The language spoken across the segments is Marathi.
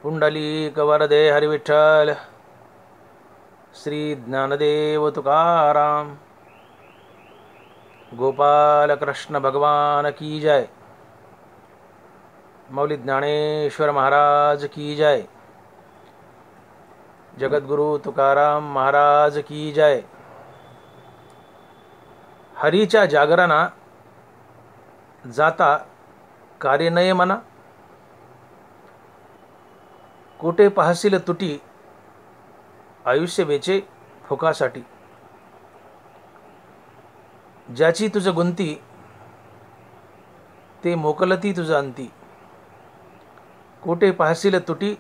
पुंडलीक वरदे हरिविठ्ठल श्री ज्ञानदेव तुकाराम गोपाल कृष्ण भगवान की जय। मौली ज्ञानेश्वर महाराज की जय। जगद्गुरु तुकाराम महाराज की जय। हरीच्या जागरणा जाता कार्य नये मना, कोठे पाहसील तुटी आयुष्य वेचे फुकासाठी। ज्याची तुझ गुंती ते मोकलती तुझ अंती, कोठे पाहसील तुटी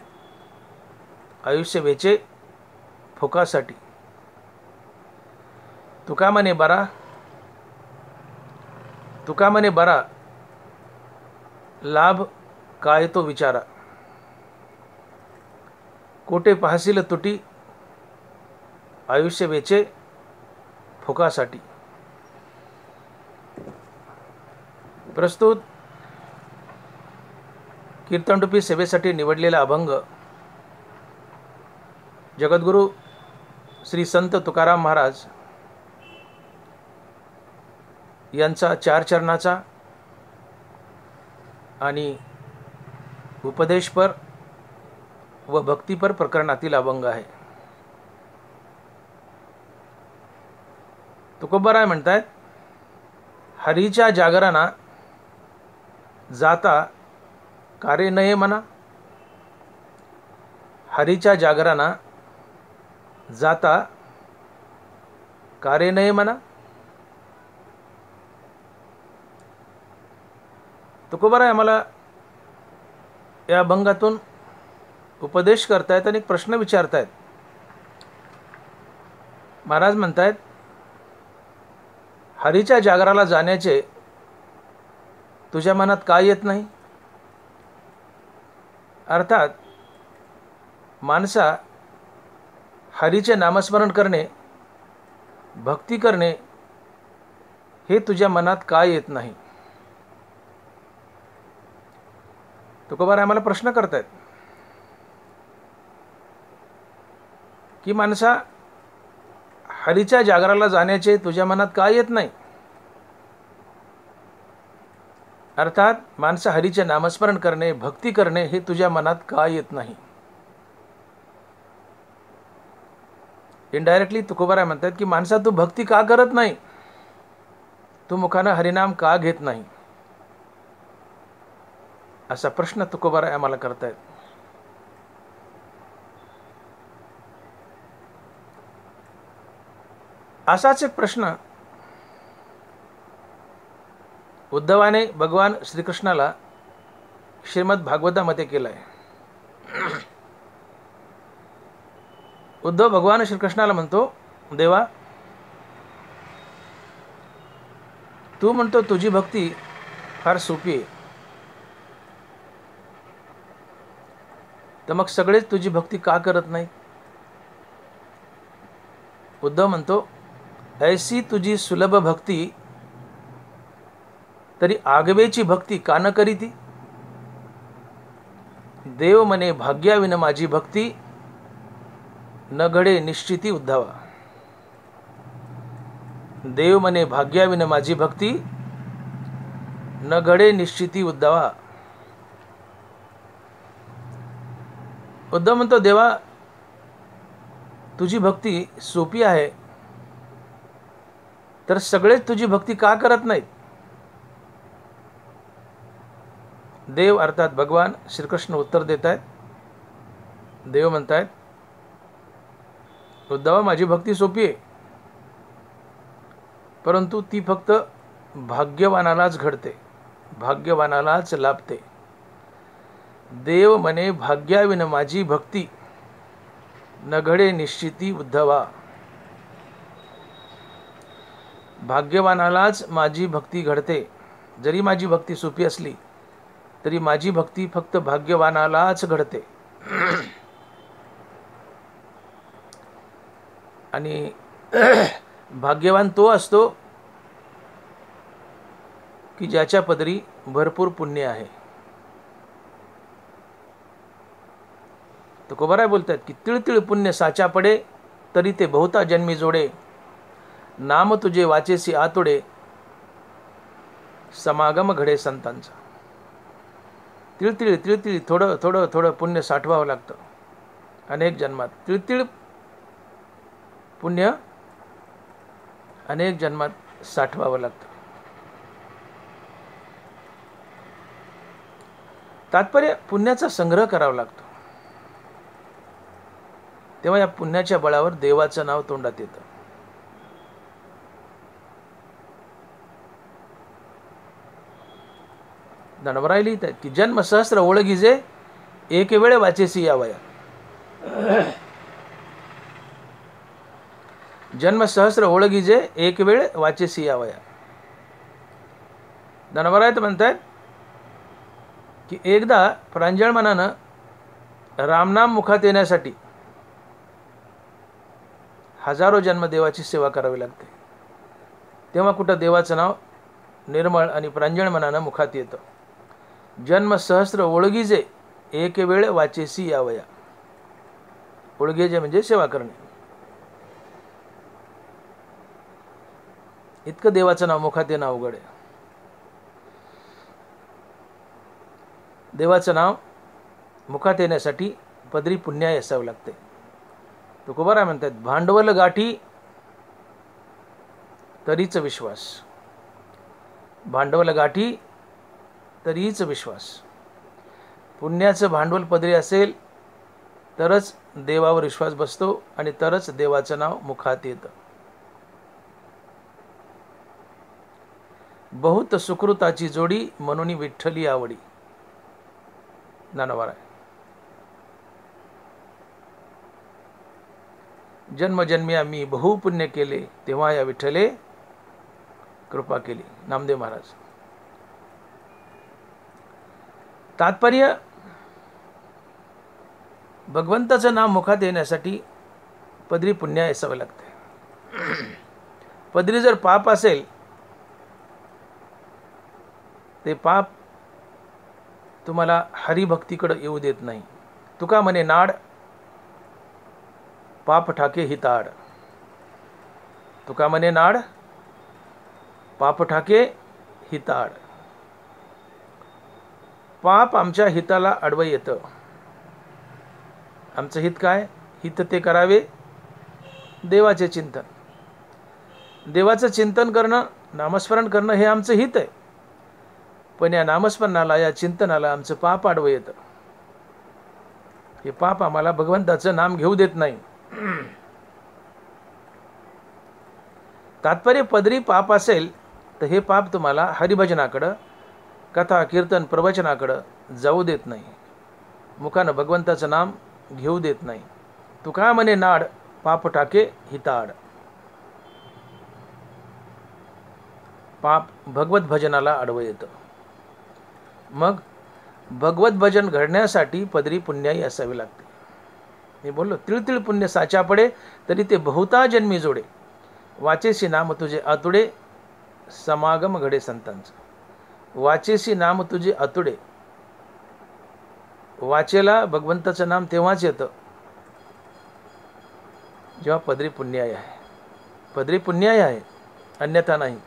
आयुष्य वेचे फुकासाठी। तुका म्हणे बरा लाभ काय तो विचारा, कोठे पाहसील तुटी आयुष्य वेचे फुकासाठी। प्रस्तुत कीर्तनरूपी सेवेसाठी निवडलेला अभंग जगद्गुरु श्री संत तुकाराम महाराज यांचा 4 चरणाचा आणि उपदेशपर व भक्तिपर प्रकरणातील अभंग आहे। तुकोबाराय म्हणतात, हरीच्या जागरणा जाता कार्य नये मना। हरीच्या जागरणा जाता कार्य नये मना। तुकोबाराय आम्हाला या अभंगातून उपदेश करतायत आणि एक प्रश्न विचारतायत। महाराज म्हणतायत, हरीच्या जागराला जाण्याचे तुझ्या मनात काय येत नाही? अर्थात माणसा हरीचे नामस्मरण करणे, भक्ती करणे हे तुझ्या मनात काय येत नाही? तुकोबाराय आम्हाला प्रश्न करतायत की माणसा हरीच्या जागराला जाण्याचे तुझ्या मनात काय येत नाही? अर्थात माणसा हरीचे नामस्मरण करणे, भक्ती करणे हे तुझ्या मनात काय येत नाही? इनडायरेक्टली तुकोबाराय म्हणतात की माणसा तू भक्ती का करत नाही? तू मुखानं हरिनाम का घेत नाही? असा प्रश्न तुकोबाराय आम्हाला करतायत। असाच एक प्रश्न उद्धवाने भगवान श्रीकृष्णाला श्रीमद भागवतामध्ये केलाय। उद्धव भगवान श्रीकृष्णाला म्हणतो, देवा तू म्हणतो तुझी भक्ती फार सोपी आहे, तर मग सगळेच तुझी भक्ती का करत नाही? उद्धव म्हणतो, ऐसी तुझी सुलभ भक्ती तरी आगवेची भक्ती का न करीती? देव म्हणे भाग्याविन माझी भक्ती न घडे निश्चिती उद्धवा। देव म्हणे भाग्याविन माझी भक्ती न घडे निश्चिती उद्धवा। उद्धव म्हणतो, देवा तुझी भक्ती सोपी आहे, तर सगळेच तुझी भक्ती का करत नाहीत? देव अर्थात भगवान श्रीकृष्ण उत्तर देत आहेत। देव म्हणतायत, उद्धवा माझी भक्ती सोपी आहे, परंतु ती फक्त भाग्यवानालाच घडते, भाग्यवानालाच लाभते। देव म्हणे भाग्याविन माझी भक्ती न घडे निश्चिती उद्धवा। भाग्यवानालाच माझी भक्ती घडते। जरी माझी भक्ती सोपी असली तरी माझी भक्ती फक्त भाग्यवानालाच घडते। आणि भाग्यवान तो असतो की ज्याच्या पदरी भरपूर पुण्य आहे। तुकोबाराय बोलतात की तिळतिळ पुण्य साचा पडे तरी ते बहुता जन्मी जोडे, नाम तुझे वाचेसी आतुडे समागम घडे संतांचा. तिळतिळ तिळतिळ थोडं थोडं थोडं पुण्य साठवावं लागतं अनेक जन्मात. तिळतिळ पुण्य अनेक जन्मात साठवावं लागतं. तात्पर्य पुण्याचा संग्रह करावा लागतो, तेव्हा या पुण्याच्या बळावर देवाचं नाव तोंडात येतं. दणवराय लिहितात की जन्म सहस्र ओळखीजे एक वेळ वाचेसी यावया. जन्म सहस्र ओळखीजे एक वेळ वाचेसी यावया. दणवराय म्हणतात की एकदा प्रांजळ मनानं रामनाम मुखात येण्यासाठी हजारो जन्म देवाची सेवा करावी लागते, तेव्हा कुठं देवाचं नाव निर्मळ आणि प्रांजळ मनानं मुखात येतं. जन्म सहस्र ओळगीजे एक वेळ वाचेसी यावया. ओळगीजे म्हणजे सेवा करणे. इतकं देवाचं नाव मुखात येणं अवघड आहे. देवाचं नाव मुखात येण्यासाठी पदरी पुण्याई असावं लागते. तुकोबाराय म्हणतात भांडवल गाठी तरीच विश्वास. भांडवल गाठी तरीच विश्वास. पुण्याचं भांडवल पदरी असेल तरच देवावर विश्वास बसतो आणि तरच देवाचं नाव मुखात येतं. बहुत सुकृताची जोडी म्हणून विठ्ठली आवडी. ज्ञानोबा. जन्मजन्मी आम्ही बहु पुण्य केले, तेव्हा या विठ्ठले कृपा केली. नामदेव महाराज. तात्पर्य भगवंताचं नाम मुखात येण्यासाठी पदरी पुण्य असावं लागते. पदरी जर पाप असेल ते पाप तुम्हाला हरिभक्तीकडे येऊ देत नाही. तुका म्हणे नाड पाप ठाके हिताड. तुका म्हणे नाड पाप ठाके हिताड. पाप आमच्या हिताला अडवं येतं. आमचं हित काय? हित ते करावे देवाचे चिंतन. देवाचं चिंतन करणं, नामस्मरण करणं हे आमचं हित आहे. पण या नामस्मरणाला, या चिंतनाला आमचं पाप आडवं येतं. हे पाप आम्हाला भगवंताचं नाम घेऊ देत नाही. तात्पर्य पदरी पाप असेल तर हे पाप तुम्हाला हरिभजनाकडं, कथा कीर्तन प्रवचनाकडं जाऊ देत नाही. मुखानं भगवंताचं नाम घेऊ देत नाही. तुका म्हणे नाड पाप टाके हिताड. पाप भगवत भजनाला अडवं येतं. मग भगवत भजन घडण्यासाठी पदरी पुण्याई असावी लागते. मी बोललो तिळतिळ पुण्य साचा पडे तरी ते बहुता जन्मी जोडे, वाचेसी नाम तुझे आतुडे समागम घडे संतांचं. वाचेसी नाम तुझे आतुडे. वाचेला भगवंताचं नाम तेव्हाच येतं जेव्हा पदरी पुण्याई आहे. पदरी पुण्याई आहे, अन्यथा नाही.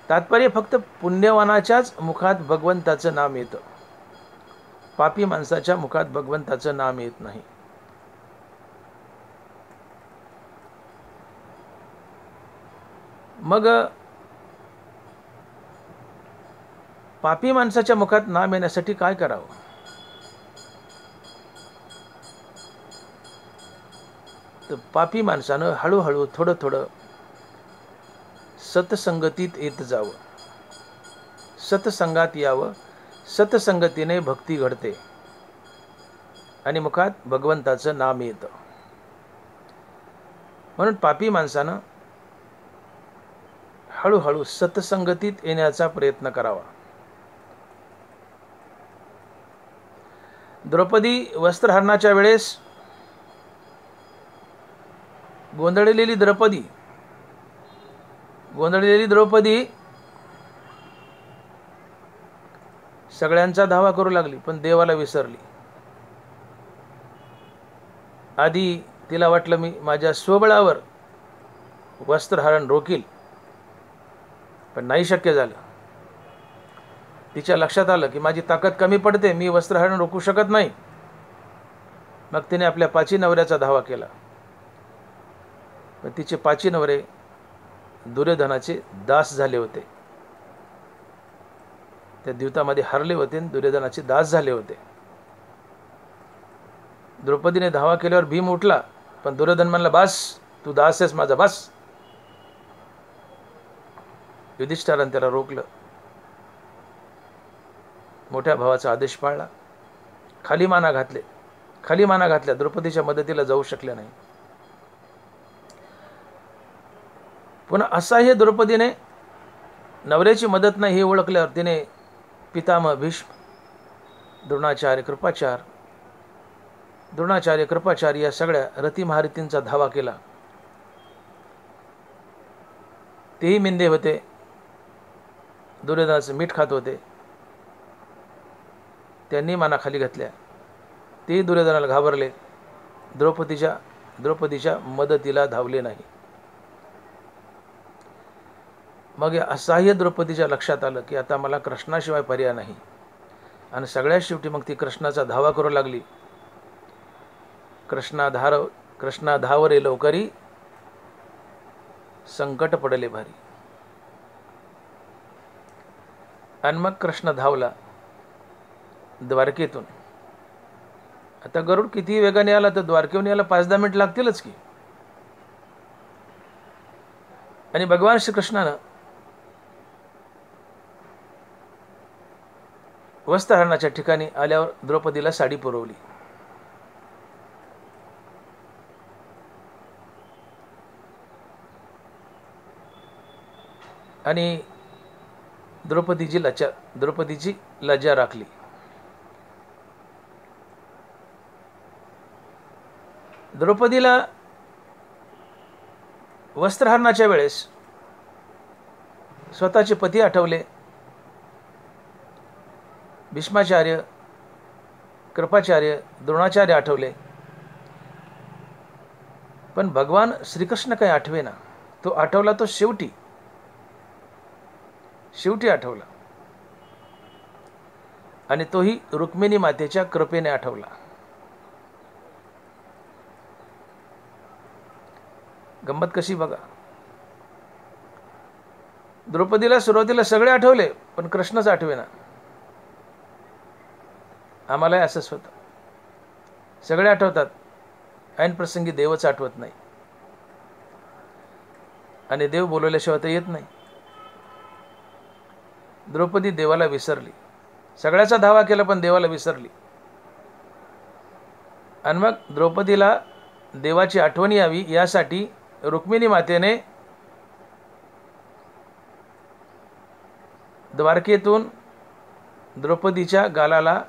तात्पर्य फक्त पुण्यवानाच्याच मुखात भगवंताचं नाम येतं. पापी माणसाच्या मुखात भगवंताचं नाम येत नाही. मग पापी माणसाच्या मुखात नाम येण्यासाठी काय करावं? तर पापी माणसानं हळूहळू थोडं थोडं सतसंगतीत येत जावं. सतसंगात यावं. सतसंगतीने भक्ती घडते आणि मुखात भगवंताचं नाम येतं. म्हणून पापी माणसानं हळूहळू सतसंगतीत येण्याचा प्रयत्न करावा. द्रौपदी वस्त्रहरणाच्या वेळेस गोंधळलेली द्रौपदी सगळ्यांचा धावा करू लागली, पण देवाला विसरली. आधी तिला वाटलं मी माझ्या स्वबळावर वस्त्रहरण रोखील, पण नाही शक्य झालं. तिच्या लक्षात आलं की माझी ताकद कमी पडते, मी वस्त्रहरण रोखू शकत नाही. मग तिने आपल्या 5 नवऱ्याचा धावा केला. पण तिचे 5 नवरे दुर्योधनाचे दास झाले होते. त्या द्यूतामध्ये हरले होते आणि दुर्योधनाचे दास झाले होते. द्रौपदीने धावा केल्यावर भीम उठला, पण दुर्योधन म्हणला, बस, तू दास आहेस माझा, बस. युधिष्ठिराने त्याला रोखलं. मोठ्या भावाचा आदेश पाळला. खाली माना घातल्या. द्रौपदीच्या मदतीला जाऊ शकले नाही. पुन्हा असह्य द्रौपदीने नवऱ्याची मदत नाही हे ओळखल्यावर तिने पितामह भीष्म, द्रोणाचार्य कृपाचार्य या सगळ्या रती महारथींचा धावा केला. तेही मिंदे होते, दुर्योधनाचं मीठ खात होते. त्यांनी माना खाली घातल्या. तेही दुर्योधनाला घाबरले. द्रौपदीच्या मदतीला धावले नाही. मग या असहाय्य द्रौपदीच्या लक्षात आलं की आता मला कृष्णाशिवाय पर्याय नाही. आणि सगळ्यात शेवटी मग ती कृष्णाचा धावा करू लागली. कृष्णा धावरे लवकरी, संकट पडले भारी. आणि मग कृष्ण धावला द्वारकेतून. आता गरुड किती वेगाने आला तर द्वारकेहून यायला 5-10 मिनिट लागतीलच की. आणि भगवान श्रीकृष्णानं वस्त्रहरणाच्या ठिकाणी आल्यावर द्रौपदीला साडी पुरवली. आणि द्रौपदीची लज्जा राखली. द्रौपदीला वस्त्रहरणाच्या वेळेस स्वतःचे पती आठवले. भीष्माचार्य, कृपाचार्य, द्रोणाचार्य आठवले. पण भगवान श्रीकृष्ण काही आठवेना. तो आठवला तो शेवटी आठवला. आणि तोही रुक्मिणी मातेच्या कृपेने आठवला. गंमत कशी बघा. द्रौपदीला सुरुवातीला सगळे आठवले, पण कृष्णच आठवेना. आम्हालाही असंच होतं. सगळे आठवतात, ऐन प्रसंगी देवच आठवत नाही. आणि देव बोलवल्याशिवाय तर येत नाही. द्रौपदी देवाला विसरली. सगळ्याचा धावा केला पण देवाला विसरली. आणि मग द्रौपदीला देवाची आठवण यावी यासाठी रुक्मिणी मातेने द्वारकेतून द्रौपदीच्या गालाला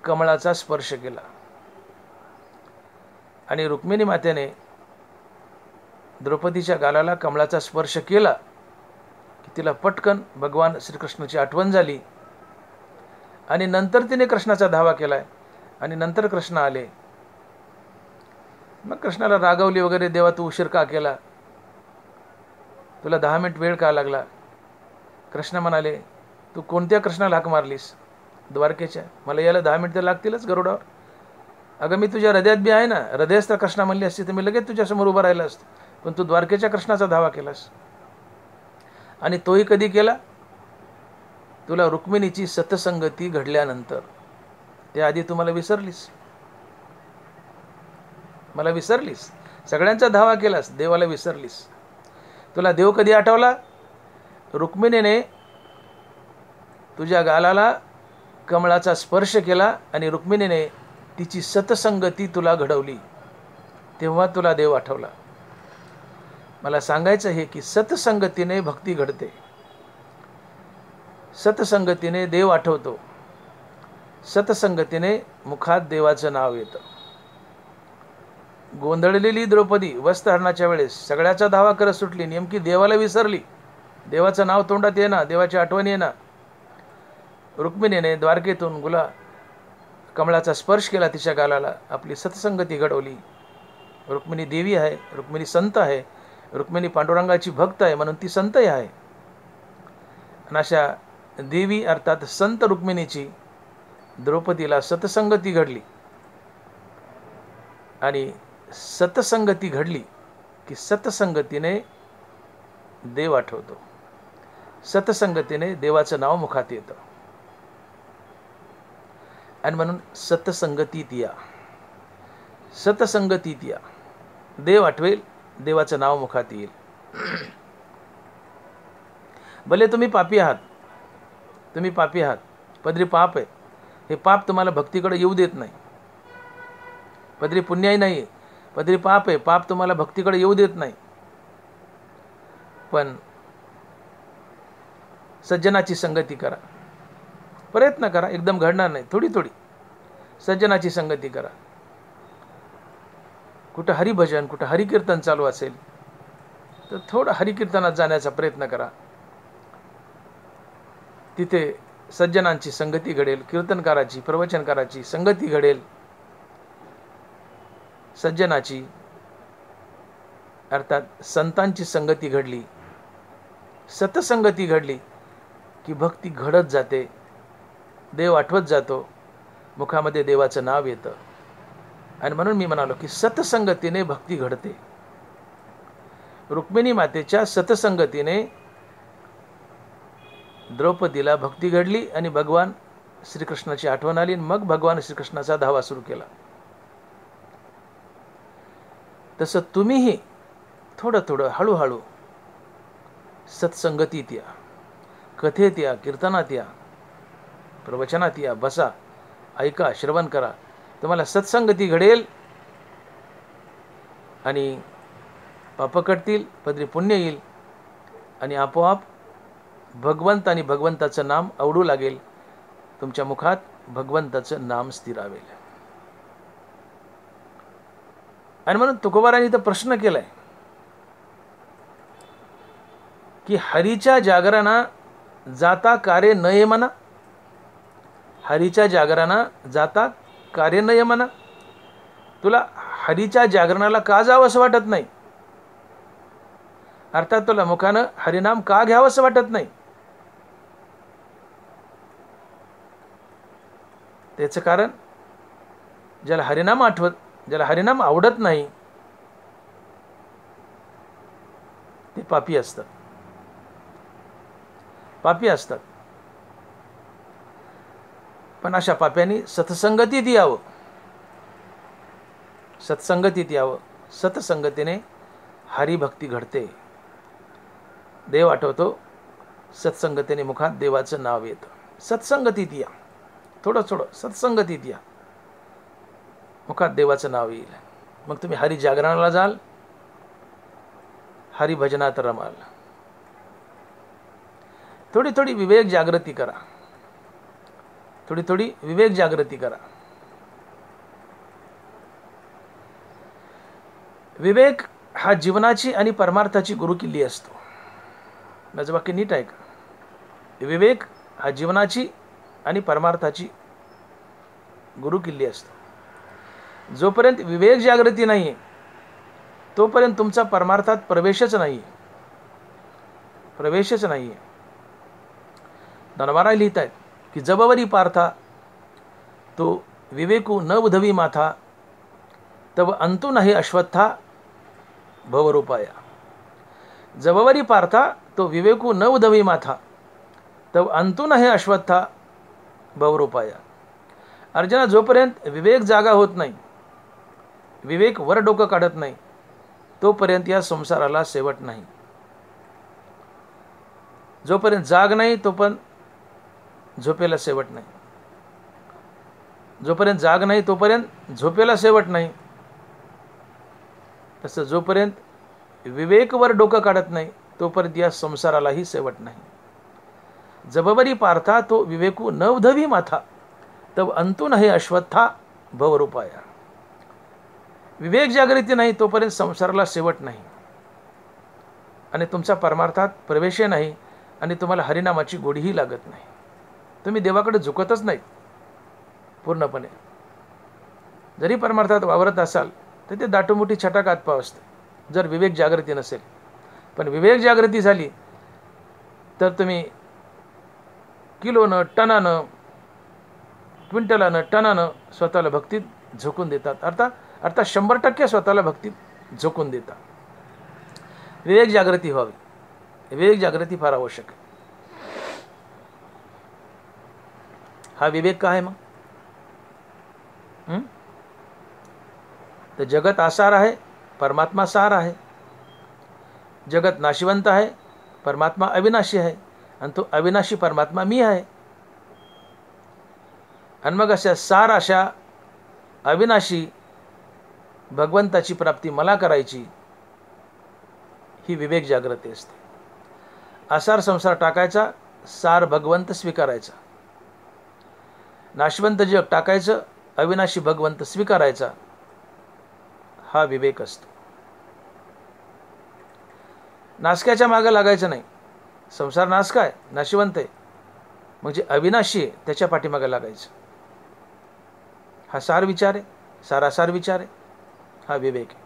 कमळाचा स्पर्श केला. आणि रुक्मिणी मातेने द्रौपदीच्या गालाला कमळाचा स्पर्श केला की तिला पटकन भगवान श्रीकृष्णाची आठवण झाली. आणि नंतर तिने कृष्णाचा धावा केलाय. आणि नंतर कृष्ण आले. मग कृष्णाला रागवली वगैरे, देवा तू उशीर का केला, तुला 10 मिनिट वेळ का लागला. कृष्ण म्हणाले, तू कोणत्या कृष्णाला हाक मारलीस? द्वारकेच्या. मला यायला 10 मिनिटं लागतीलच गरुडावर. अगं मी तुझ्या हृदयात बी आहे ना. हृदयच तर कृष्णा म्हणली असती तर मी लगेच तुझ्यासमोर उभं राहिलं असतं. पण तू द्वारकेच्या कृष्णाचा धावा केलास. आणि तोही कधी केला? तुला रुक्मिणीची सतसंगती घडल्यानंतर. त्याआधी तू मला विसरलीस. सगळ्यांचा धावा केलास, देवाला विसरलीस. तुला देव कधी आठवला? रुक्मिणीने तुझ्या गालाला कमळाचा स्पर्श केला आणि रुक्मिणीने तिची सतसंगती तुला घडवली, तेव्हा तुला देव आठवला. मला सांगायचं हे की सतसंगतीने भक्ती घडते. सतसंगतीने देव आठवतो. सतसंगतीने मुखात देवाचं नाव येतं. गोंधळलेली द्रौपदी वस्त्रहरणाच्या वेळेस सगळ्याचा धावा करत सुटली. नेमकी देवाला विसरली. देवाचं नाव तोंडात येना, देवाची आठवण येना. रुक्मिणीने द्वारकेतून कमळाचा स्पर्श केला तिच्या गालाला, आपली सतसंगती घडवली. रुक्मिणी देवी आहे, रुक्मिणी संत आहे, रुक्मिणी पांडुरंगाची भक्त आहे म्हणून ती संतही आहे. आणि अशा देवी अर्थात संत रुक्मिणीची द्रौपदीला सतसंगती घडली. आणि सतसंगती घडली की सतसंगतीने देव आठवतो, सतसंगतीने देवाचं नाव मुखात येतं. आणि म्हणून सतसंगतीत या, सतसंगतीत या, देव आठवेल, देवाचं नाव मुखात येईल. भले तुम्ही पापी आहात, तुम्ही पापी आहात, पदरी पाप आहे, हे पाप तुम्हाला भक्तीकडे येऊ देत नाही. पदरी पुण्याही नाही, पदरी पाप आहे, पाप तुम्हाला भक्तीकडे येऊ देत नाही. पण सज्जनाची संगती करा, प्रयत्न करा, एकदम घडणार नाही, थोडी थोडी सज्जनाची संगती करा. कुठं हरिभजन, कुठं हरिकीर्तन चालू असेल तर थोडं हरिकीर्तनात जाण्याचा प्रयत्न करा. तिथे सज्जनांची संगती घडेल, कीर्तनकाराची, प्रवचनकाराची संगती घडेल. सज्जनाची अर्थात संतांची संगती घडली, सतसंगती घडली की भक्ती घडत जाते, देव आठवत जातो, मुखामध्ये देवाचं नाव येतं. आणि म्हणून मी म्हणालो की सतसंगतीने भक्ती घडते. रुक्मिणी मातेच्या सतसंगतीने द्रौपदीला भक्ती घडली आणि भगवान श्रीकृष्णाची आठवण आली. मग भगवान श्रीकृष्णाचा धावा सुरू केला. तसं तुम्हीही थोडं थोडं हळूहळू सत्संगतीत या, कथेत या, कीर्तनात या, प्रवचनात या, बसा, ऐका, श्रवण करा. तुम्हाला सत्संगती घडेल आणि पाप कटतील, पदरी पुण्य येईल आणि आपोआप भगवंत आणि भगवंताचं नाम आवडू लागेल. तुमच्या मुखात भगवंताचं नाम स्थिरावेल. आणि म्हणून तुकोबारांनी इथं प्रश्न केलाय की हरीच्या जागरणा जाता कार्य नये म्हणा, हरीच्या जागरणा जाता कार्य नये म्हणा. तुला हरीच्या जागरणाला का जावं असं वाटत नाही, अर्थात तुला मुखानं हरिनाम का घ्यावं असं वाटत नाही. त्याचं कारण ज्याला हरिनाम आठवत, ज्याला हरिनाम आवडत नाही ते पापी असतात, पापी असतात. पण अशा पाप्यांनी सत्संगतीत यावं, सत्संगतीत यावं. सत्संगतीने हरिभक्ती घडते, देव आठवतो, सत्संगतीने मुखात देवाचं नाव येतं. सत्संगतीत या, थोडं थोडं सत्संगतीत या, मुखात देवाचं नाव येईल. मग तुम्ही हरी जागरणाला जाल, हरिभजनात रमाल. थोडी थोडी विवेक जागृती करा, थोडी थोडी विवेक जागृती करा. विवेक हा जीवनाची आणि परमार्थाची गुरुकिल्ली असतो. माझं वाक्य नीट आहे का? विवेक हा जीवनाची आणि परमार्थाची गुरुकिल्ली असतो. जोपर्यंत विवेक जागृती नाही आहे तोपर्यंत तुमचा परमार्थात प्रवेशच नाही आहे, प्रवेशच नाही आहे. धनवारा लिहित आहेत की जबवरी पार्था तो विवेकू न उधवी माथा, तव अंतु नाही अश्वत्था भवरूपाया. जबवरी पार्था तो विवेकू न उधवी माथा, तव अंतु नाही अश्वत्था भवरूपाया. अर्जुना, जोपर्यंत विवेक जागा होत नाही, विवेक वर डोकं काढत नाही, तोपर्यंत या संसाराला शेवट नाही. जोपर्यंत जाग नाही तोपर्यंत झोपेला शेवट नाही, जोपर्यंत जाग नाही तोपर्यंत झोपेला शेवट नाही. तसं जोपर्यंत विवेकवर डोकं काढत नाही तोपर्यंत या संसारालाही शेवट नाही. जबवरी पार्था तो विवेकू न उधवी माथा, तब अंतु नाही अश्वत्था भवरूपाया. विवेक जागृती नाही तोपर्यंत संसाराला शेवट नाही आणि तुमचा परमार्थात प्रवेश नाही आणि तुम्हाला हरिनामाची गोडीही लागत नाही. तुम्ही देवाकडे झुकतच नाही पूर्णपणे. जरी परमार्थात वावरत असाल तर ते दाटोमोठी छटाक आतपाव असते जर विवेक जागृती नसेल. पण विवेक जागृती झाली तर तुम्ही किलोनं, टनानं, क्विंटलानं, टनानं स्वतःला भक्तीत झोकून देतात. अर्थात 100% स्वतःला भक्तीत झोकून देतात. विवेक जागृती व्हावी. विवेक जागृती फार आवश्यक आहे. हा विवेक काय आहे मग? तर जगत आसार आहे, परमात्मा सार आहे. जगत नाशिवंत आहे, परमात्मा अविनाशी आहे, आणि तो अविनाशी परमात्मा मी आहे. आणि मग अशा अविनाशी भगवंताची प्राप्ती मला करायची, ही विवेक जागृती असते. आसार संसार टाकायचा, सार भगवंत स्वीकारायचा. नाशवंत जग टाकायचं, अविनाशी भगवंत स्वीकारायचा, हा विवेक असतो. नासक्याच्या मागे लागायचं नाही. संसार नासका आहे, नाशिवंत आहे, मग जे अविनाशी आहे त्याच्या पाठीमागे लागायचं. हा सार विचार आहे, सारासार विचार आहे, हा विवेक आहे.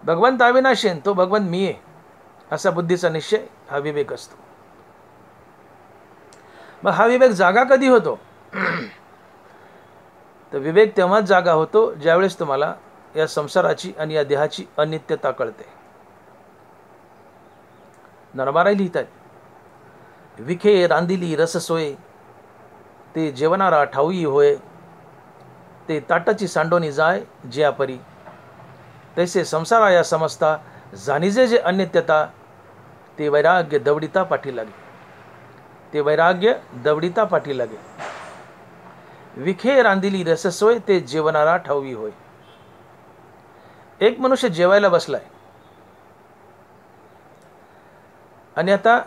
भगवंत अविनाशी आहे, तो भगवंत मी आहे, असा बुद्धीचा निश्चय हा विवेक असतो. मग हा विवेक जागा कधी होतो? तर विवेक तेव्हाच जागा होतो ज्यावेळेस तुम्हाला या संसाराची आणि या देहाची अनित्यता कळते. नरमाराई लिहितात, विखे रांदिली रस सोय, ते जेवणारा ठाऊई होय, ते ताटाची सांडोनी जाय जिया परी, तैसे संसारा या समजता जाणीजे जे अनित्यता, ते वैराग्य दवडिता पाठी लागे. ते वैराग्य दवडिता पाठी लागे. विखे रांदिली रससोय, ते जेवणारा ठाऊई होय. एक मनुष्य जेवायला बसलाय आणि आता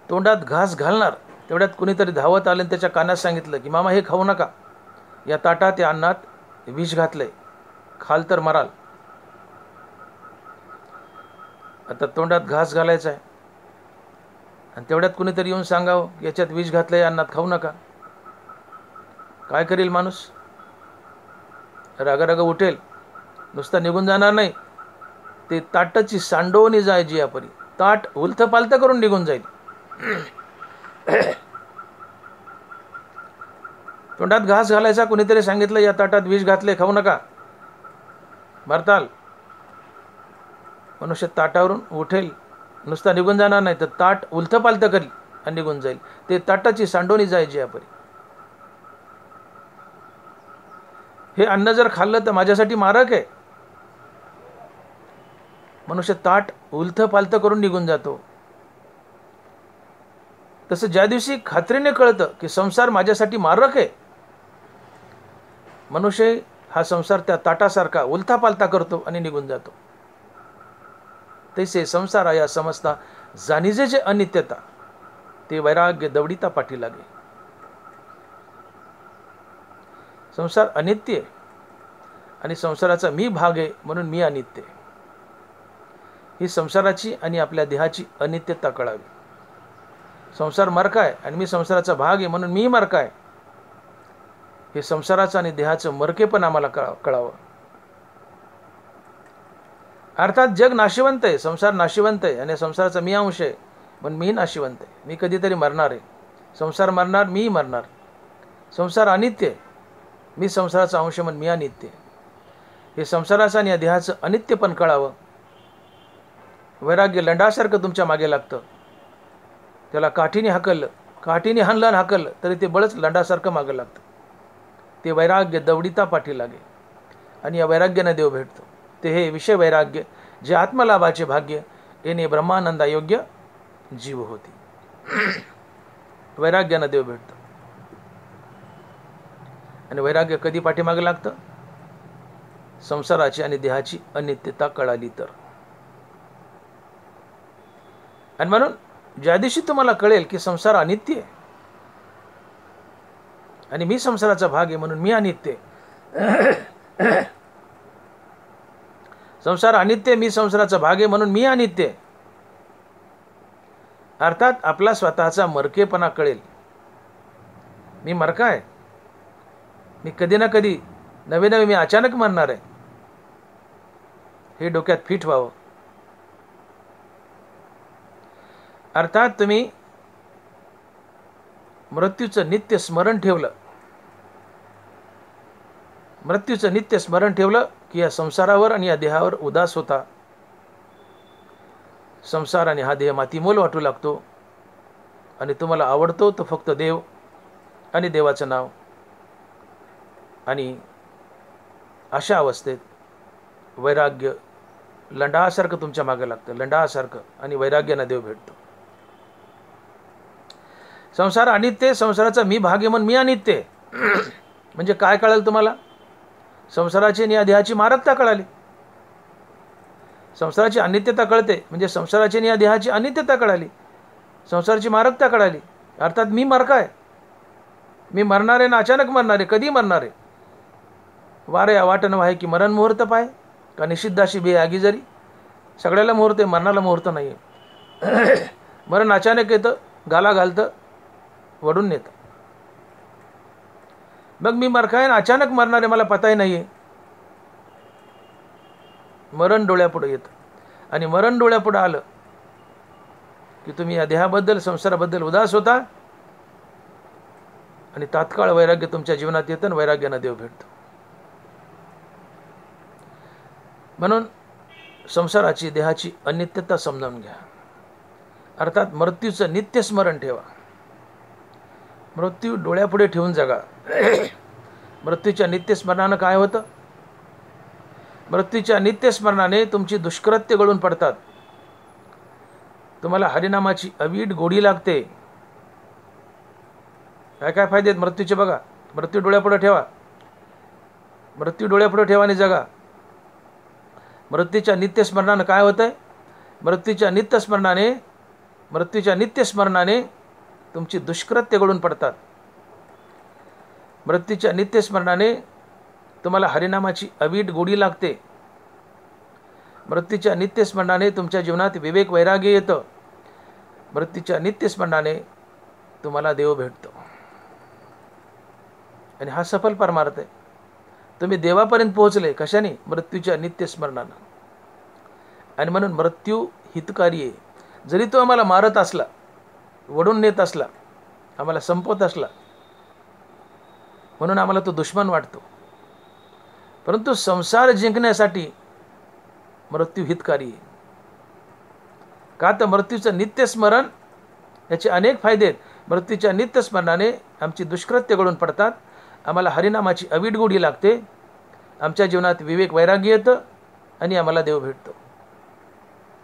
तोंडात घास घालणार, तेवढ्यात कुणीतरी धावत आले आणि त्याच्या कानात सांगितलं की मामा हे खाऊ नका, या ताटात या अन्नात विष घातलंय, खाल तर मराल. आता तोंडात घास घालायचा आहे आणि तेवढ्यात कुणीतरी येऊन सांगावं की याच्यात विष घातलंय, अन्नात खाऊ नका. काय करेल माणूस? रागारागा उठेल, नुसता निघून जाणार नाही, ते ताटाची सांडोनी जाय जिया परी, ताट उलथ पालथ करून निघून जाईल. तोंडात घास घालायचा, कुणीतरी सांगितलं या ताटात विष घातले, खाऊ नका, मरताल. मनुष्य ताटावरून उठेल, नुसता निघून जाणार नाही, तर ताट उलथ पालथ करील आणि निघून जाईल. ते ताटाची सांडोनी जाय जिया परी. हे अन्न जर खाल्लं तर माझ्यासाठी मारक आहे. मनुष्य ताट उलथ पालथ करून निघून जातो. तसं ज्या दिवशी खात्रीने कळतं की संसार माझ्यासाठी मारक आहे, मनुष्य हा संसार त्या ताटासारखा उलथा पालथा करतो आणि निघून जातो. तैसे संसार या समजता जाणीजे जे अनित्यता, ते वैराग्य दवडिता पाठी लागे. संसार अनित्य आहे आणि संसाराचा मी भाग आहे म्हणून मी अनित्य आहे. ही संसाराची आणि आपल्या देहाची अनित्यता कळावी. संसार मरका आहे आणि मी संसाराचा भाग आहे म्हणून मी मरका आहे. हे संसाराचं आणि देहाचं मरकेपण आम्हाला कळावं. अर्थात जग नाशिवंत आहे, संसार नाशिवंत आहे आणि संसाराचा मी अंश आहे पण मी नाशिवंत आहे. मी कधीतरी मरणार आहे. संसार मरणार, मी मरणार. संसार अनित्य आहे, मी संसाराचा अंश म्हणून मी अनित्य आहे. हे संसाराचं आणि या देहाचं अनित्यपण कळावं. वैराग्य लंडासारखं तुमच्या मागे लागतं. त्याला काठीने हाकललं, काठीने हाणलं आणि हाकललं तरी ते बळच लंडासारखं मागं लागतं. ते वैराग्य दवडिता पाठी लागे आणि या वैराग्याने देव भेटतो. ते हे विषय वैराग्य जे आत्मलाभाचे भाग्य येणे ब्रह्मानंदा योग्य जीव होती. वैराग्याने देव भेटतो. आणि वैराग्य कधी पाठीमागे लागतं? संसाराची आणि देहाची अनित्यता कळाली तर. आणि म्हणून ज्या दिवशी तुम्हाला कळेल की संसार अनित्य आहे आणि मी संसाराचा भाग आहे म्हणून मी अनित्य आहे. संसार अनित्य, मी संसाराचा भाग आहे म्हणून मी अनित्य आहे. अर्थात आपला स्वतःचा मरकेपणा कळेल. मी मरका आहे. मी कधी ना कधी नवे मी अचानक मरणार आहे. हे डोक्यात फिट व्हावं. अर्थात तुम्ही मृत्यूचं नित्य स्मरण ठेवलं, मृत्यूचं नित्य स्मरण ठेवलं की या संसारावर आणि या देहावर उदास होता. संसार आणि हा देह मातीमोल वाटू लागतो आणि तुम्हाला आवडतो तो फक्त देव आणि देवाचं नाव. आणि अशा अवस्थेत वैराग्य लंडासारखं तुमच्या मागे लागतं, लंडासारखं, आणि वैराग्यानं देव भेटतो. संसार अनित्य, संसाराचा मी भाग आहे म्हणून मी अनित्य. म्हणजे काय कळेल तुम्हाला? संसाराची आणि या देहाची मारकता कळाली. संसाराची अनित्यता कळते म्हणजे संसाराची आणि या देहाची अनित्यता कळाली, संसाराची मारकता कळाली. अर्थात मी मरकाय, मी मरणार आहे ना अचानक मरणार आहे. कधी मरणार आहे? वारे वाटण वाहे की मरण मुहूर्त पाय, का निषिद्धाशी बे आगी जरी. सगळ्याला मुहूर्त आहे, मरणाला मुहूर्त नाही आहे. मरण अचानक येतं, गाला घालतं, वडून नेतं. मग मी मरकाय ना अचानक मरणार आहे, मला पताही नाही आहे. मरण डोळ्यापुढे येतं आणि मरण डोळ्यापुढे आलं की तुम्ही या देहाबद्दल, संसाराबद्दल उदास होता आणि तात्काळ वैराग्य तुमच्या जीवनात येतं आणि वैराग्यानं देव भेटतो. म्हणून संसाराची, देहाची अनित्यता समजावून घ्या. अर्थात मृत्यूचं नित्य स्मरण ठेवा. मृत्यू डोळ्यापुढे ठेवून जगा. मृत्यूच्या नित्य स्मरणानं काय होतं? मृत्यूच्या नित्य स्मरणाने तुमची दुष्कृत्य गळून पडतात. तुम्हाला हरिनामाची अवीट गोडी लागते. काय काय फायदे आहेत मृत्यूचे बघा. मृत्यू डोळ्यापुढे ठेवा, मृत्यू डोळ्यापुढे ठेवा आणि जगा. मृत्यूच्या नित्य स्मरणानं काय होतंय? मृत्यूच्या नित्य स्मरणाने तुमची दुष्कृत्य गळून पडतात. मृत्यूच्या नित्य स्मरणाने तुम्हाला हरिनामाची अवीट गोडी लागते. मृत्यूच्या नित्य स्मरणाने तुमच्या जीवनात विवेक वैराग्य येतं. मृत्यूच्या नित्य स्मरणाने तुम्हाला देव भेटतो. आणि हा सफल परमार्थ आहे. तुम्ही देवापर्यंत पोहोचले कशाने? मृत्यूच्या नित्य स्मरणानं. आणि म्हणून मृत्यू हितकारी आहे. जरी तो आम्हाला मारत असला, वडून नेत असला, आम्हाला संपवत असला, म्हणून आम्हाला तो दुश्मन वाटतो, परंतु संसार जिंकण्यासाठी मृत्यू हितकारी आहे. का तर मृत्यूचं नित्य स्मरण, याचे अनेक फायदे आहेत. मृत्यूच्या नित्य स्मरणाने आमची दुष्कृत्य गळून पडतात, आम्हाला हरिनामाची अवीट गोडी लागते, आमच्या जीवनात विवेक वैराग्य येतं आणि आम्हाला देव भेटतो.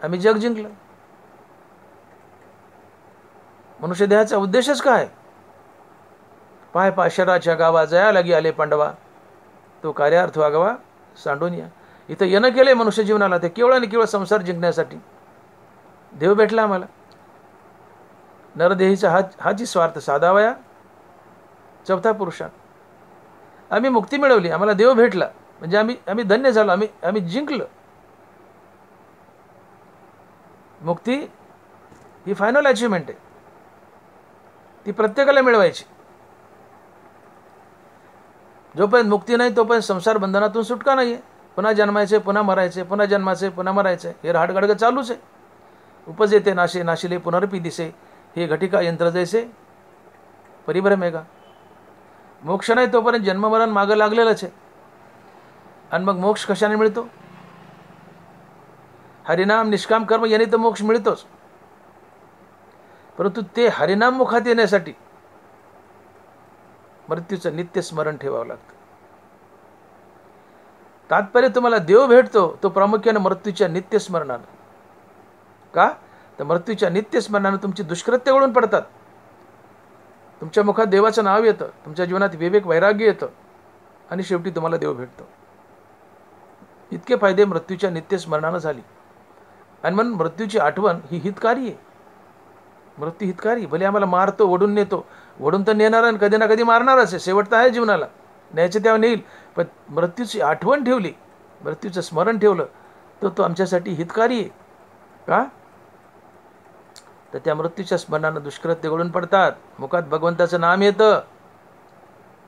आम्ही जग जिंकलं. मनुष्य देहाचा उद्देशच काय? पाय पाशराच्या गावा जया लागी आले पांडवा, तो कार्यार्थ वागवा सांडून या. इथं येणं केलंय मनुष्य जीवनाला ते केवळ आणि केवळ संसार जिंकण्यासाठी. देव भेटला आम्हाला. नरदेहीचा हाची स्वार्थ साधावया चौथा पुरुषार्थ. आम्ही मुक्ती मिळवली, आम्हाला देव भेटला, म्हणजे आम्ही धन्य झालो, आम्ही जिंकलो. मुक्ती ही फायनल अचिव्हमेंट आहे, ती प्रत्येकाला मिळवायची. जोपर्यंत मुक्ती नाही तोपर्यंत संसार बंधनातून सुटका नाही आहे. पुन्हा जन्मायचे, पुन्हा मरायचे, पुन्हा जन्माचे, पुन्हा मरायचे, हे रहाटगाडगं चालूच आहे. उपजेते नाशे, नाशिले पुनरपी दिसे, हे घटिका यंत्र जैसे परिभ्रम आहे का? मोक्ष नाही तोपर्यंत जन्ममरण मागं लागलेलंच आहे. आणि मग मोक्ष कशाने मिळतो? हरिनाम निष्काम कर्म याने तर मोक्ष मिळतोच, परंतु ते हरिनाम मुखात येण्यासाठी मृत्यूचं नित्य स्मरण ठेवावं लागतं. तात्पर्य तुम्हाला देव भेटतो तो प्रामुख्याने मृत्यूच्या नित्य स्मरणानं. का? तर मृत्यूच्या नित्य स्मरणानं तुमची दुष्कृत्य गळून पडतात, तुमच्या मुखात देवाचं नाव येतं, तुमच्या जीवनात विवेक वैराग्य येतं आणि शेवटी तुम्हाला देव भेटतो. इतके फायदे मृत्यूच्या नित्य स्मरणानं झाली. आणि म्हणून मृत्यूची आठवण ही हितकारी आहे. मृत्यू हितकारी. भले आम्हाला मारतो, ओढून नेतो, ओढून तर नेणार आणि कधी ना कधी मारणारच आहे, शेवट तर आहे जीवनाला, न्यायचं तेव्हा नेईल. पण मृत्यूची आठवण ठेवली, मृत्यूचं स्मरण ठेवलं तर तो आमच्यासाठी हितकारी आहे. का? तर त्या मृत्यूच्या स्मरणानं दुष्कृत्य गळून पडतात, मुखात भगवंताचं नाम येतं,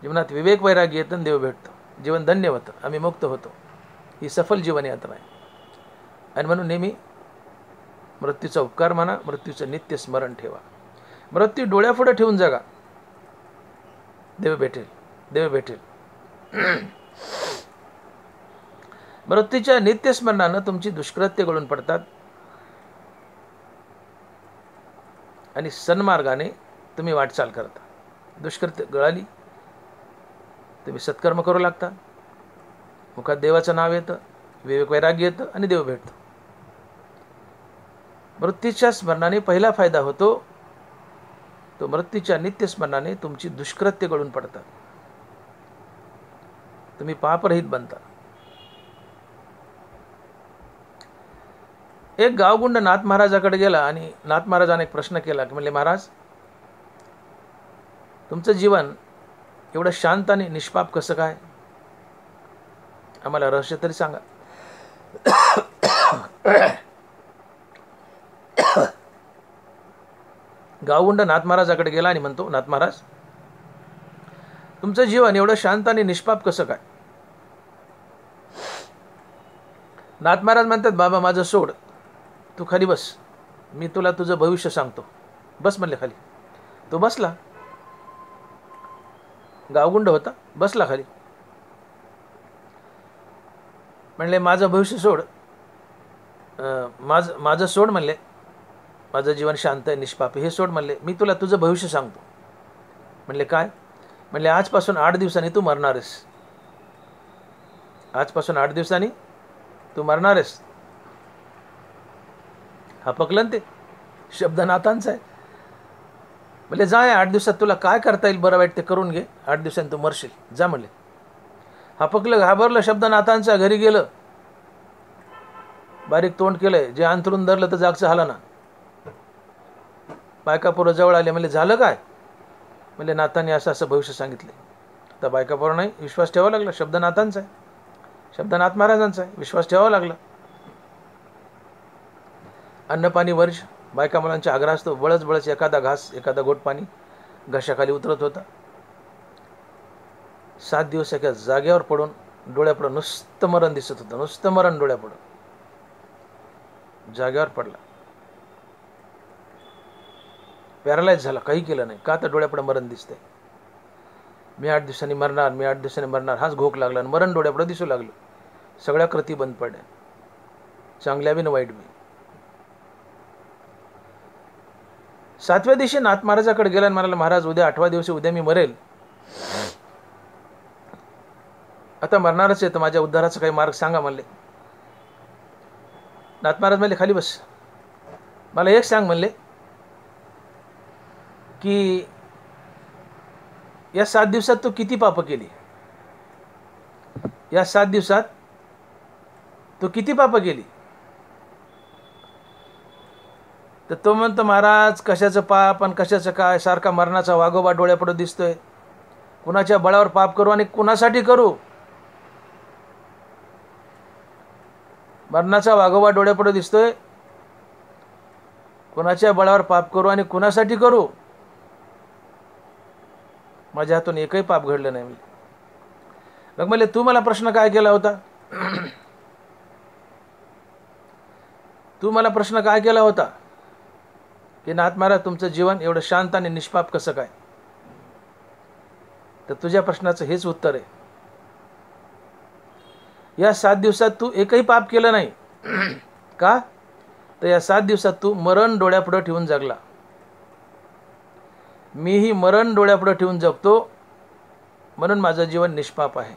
जीवनात विवेक वैराग्य येतं, देव भेटतो, जीवन धन्य होतं, आम्ही मुक्त होतो. ही सफल जीवन यात्रा आहे. आणि म्हणून नेहमी मृत्यूचा उपकार म्हणा, मृत्यूचं नित्य स्मरण ठेवा. मृत्यू डोळ्यापुढे ठेवून जगा. देव भेटेल, देव भेटेल. मृत्यूच्या नित्य स्मरणानं तुमची दुष्कृत्य गळून पडतात आणि सन्मार्गाने तुम्ही वाटचाल करता. दुष्कृत्य गळाली, तुम्ही सत्कर्म करू लागता, मुखात देवाचं नाव येतं, विवेक वैराग्य येतं आणि देव भेटतो. मृत्यूच्या स्मरणाने पहिला फायदा होतो तो मृत्यूच्या नित्य स्मरणाने तुमची दुष्कृत्य गळून पडतात, तुम्ही पापरहित बनता. एक गावगुंड नाथ महाराजाकडे गेला आणि नाथ महाराजाने एक प्रश्न केला की म्हणले, महाराज तुमचं जीवन एवढं शांत आणि निष्पाप कसं काय? आम्हाला रहस्य तरी सांगा. गावगुंड नाथ महाराजाकडे गेला आणि म्हणतो, नाथ महाराज तुमचं जीवन एवढं शांत आणि निष्पाप कसं काय? नाथ महाराज म्हणतात, बाबा माझं सोड, तू खाली बस, मी तुला तुझं भविष्य सांगतो. बस म्हणले खाली. तो बसला. गावगुंड होता, बसला खाली. म्हणले माझं भविष्य सोड, माझं सोड म्हणले, माझं जीवन शांत आहे निष्पाप हे सोड म्हणले, मी तुला तुझं भविष्य सांगतो. म्हणले काय? म्हणले आजपासून 8 दिवसांनी तू मरणार आहेस. आजपासून 8 दिवसांनी तू मरणार आहेस. हा पकलन ते शब्द नाथांचा आहे. म्हणले जा, 8 दिवसात तुला काय करता येईल बरं वाईट ते करून घे, 8 दिवसांनी तू मरशील, जा म्हणले. हा पकलं, घाबरलं, शब्द नाथांचा. घरी गेलं, बारीक तोंड केलंय, जे अंथरून धरलं तर जागचं हाला ना. बायका पोरं जवळ आले, म्हणले झालं काय? म्हणजे नाथांनी असं असं भविष्य सांगितले. तर बायका पोरं नाही, विश्वास ठेवावा लागला. शब्द नाथांचा आहे, शब्द नाथ महाराजांचा आहे, विश्वास ठेवावा लागला. अन्न पाणी वर्ज, बायका मुलांच्या आग्रह असतो, बळच बळच एखादा घास, एखादा गोट पाणी घशाखाली उतरत होता. 7 दिवस एका जागेवर पडून डोळ्यापुढं नुसतं मरण दिसत होतं, नुसतं मरण डोळ्यापुढं. जागेवर पडला, पॅरालाइज झाला, काही केलं नाही. का? तर डोळ्यापुढे मरण दिसतंय. मी 8 दिवसांनी मरणार, मी 8 दिवसांनी मरणार, हाच घोक लागला आणि मरण डोळ्यापुढे दिसू लागलं. सगळ्या कृती बंद पडल्या, चांगल्या बी न वाईट बी. 7व्या दिवशी नाथ महाराजाकडे गेला आणि म्हणाला, महाराज उद्या 8वा दिवशी, उद्या मी मरेल, आता मरणारच आहे, तर माझ्या उद्धाराचा काही मार्ग सांगा म्हणले. नाथ महाराज म्हणले खाली बस, मला एक सांग म्हणले की या 7 दिवसात तू किती पाप केली? या 7 दिवसात तू किती पाप केली? तर तो म्हणतो, महाराज कशाचं पाप आणि कशाचं काय, सारखा मरणाचा वाघोबा डोळ्यापुढे दिसतोय, कुणाच्या बळावर पाप करू आणि कुणासाठी करू? मरणाचा वाघोबा डोळ्यापुढे दिसतोय, कुणाच्या बळावर पाप करू आणि कुणासाठी करू? माझ्या हातून एकही पाप घडलं नाही. मग म्हणले तू मला प्रश्न काय केला होता? तू मला प्रश्न काय केला होता की नाथ महाराज तुमचं जीवन एवढं शांत आणि निष्पाप कसं काय? तर तुझ्या प्रश्नाचं हेच उत्तर आहे. या 7 दिवसात तू एकही पाप केलं नाही. का? तर या 7 दिवसात तू मरण डोळ्यापुढे ठेवून जगला. मीही मरण डोळ्यापुढे ठेवून जगतो, म्हणून माझं जीवन निष्पाप आहे.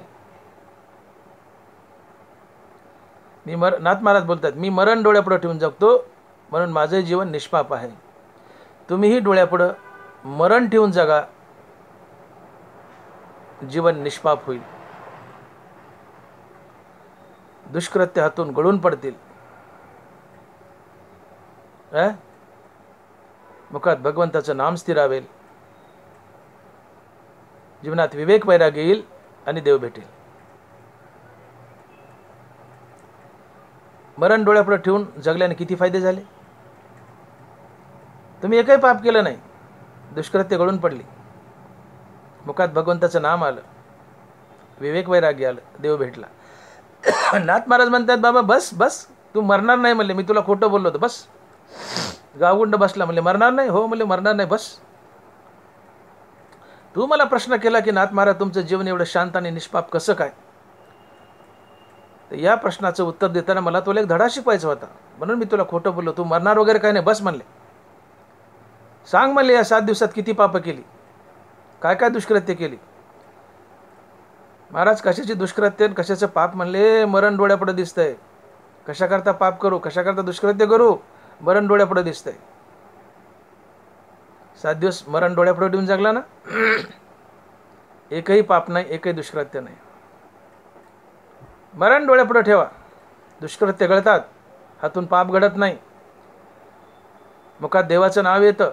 नाथ महाराज बोलतात, मी मरण डोळ्यापुढे ठेवून जगतो, म्हणून माझं जीवन निष्पाप आहे. तुम्हीही डोळ्यापुढं मरण ठेवून जगा, जीवन निष्पाप होईल. दुष्कृत्य हातून गळून पडतील. मुखात भगवंताचं नाम स्थिरावेल, जीवनात विवेक वैराग्य येईल आणि देव भेटेल. मरण डोळ्यापुढे ठेवून जगल्याने किती फायदे झाले? तुम्ही एकही पाप केलं नाही, दुष्कृत्य गळून पडली, मुखात भगवंताचं नाम आलं, विवेक वैराग्य आलं, देव भेटला. नाथ महाराज म्हणतात, बाबा बस बस, तू मरणार नाही म्हणले, मी तुला खोटं बोललो होतं, बस. गावगुंड बसला, म्हणले मरणार नाही, हो म्हणले मरणार नाही, बस. तू मला प्रश्न केला की नाथ महाराज तुमचं जीवन एवढं शांत आणि निष्पाप कसं काय, तर या प्रश्नाचं उत्तर देताना मला तुला एक धडा शिकवायचा होता, म्हणून मी तुला खोटं बोललो. तू मरणार वगैरे काय नाही, बस म्हणले. सांग म्हणले या 7 दिवसात किती पापं केली, काय काय दुष्कृत्य केली. महाराज कशाची दुष्कृत्य कशाचं पाप म्हणले, मरण डोळ्यापुढे दिसतंय. कशा करता पाप करू, कशा करता दुष्कृत्य करू, मरण डोळ्यापुढे दिसतंय. 7 दिवस मरण डोळ्यापुढे देऊन जगला ना, एकही पाप नाही, एकही दुष्कृत्य नाही. मरण डोळ्यापुढे ठेवा, दुष्कृत्य घडतात, हातून पाप घडत नाही, मुखात देवाचं नाव येतं,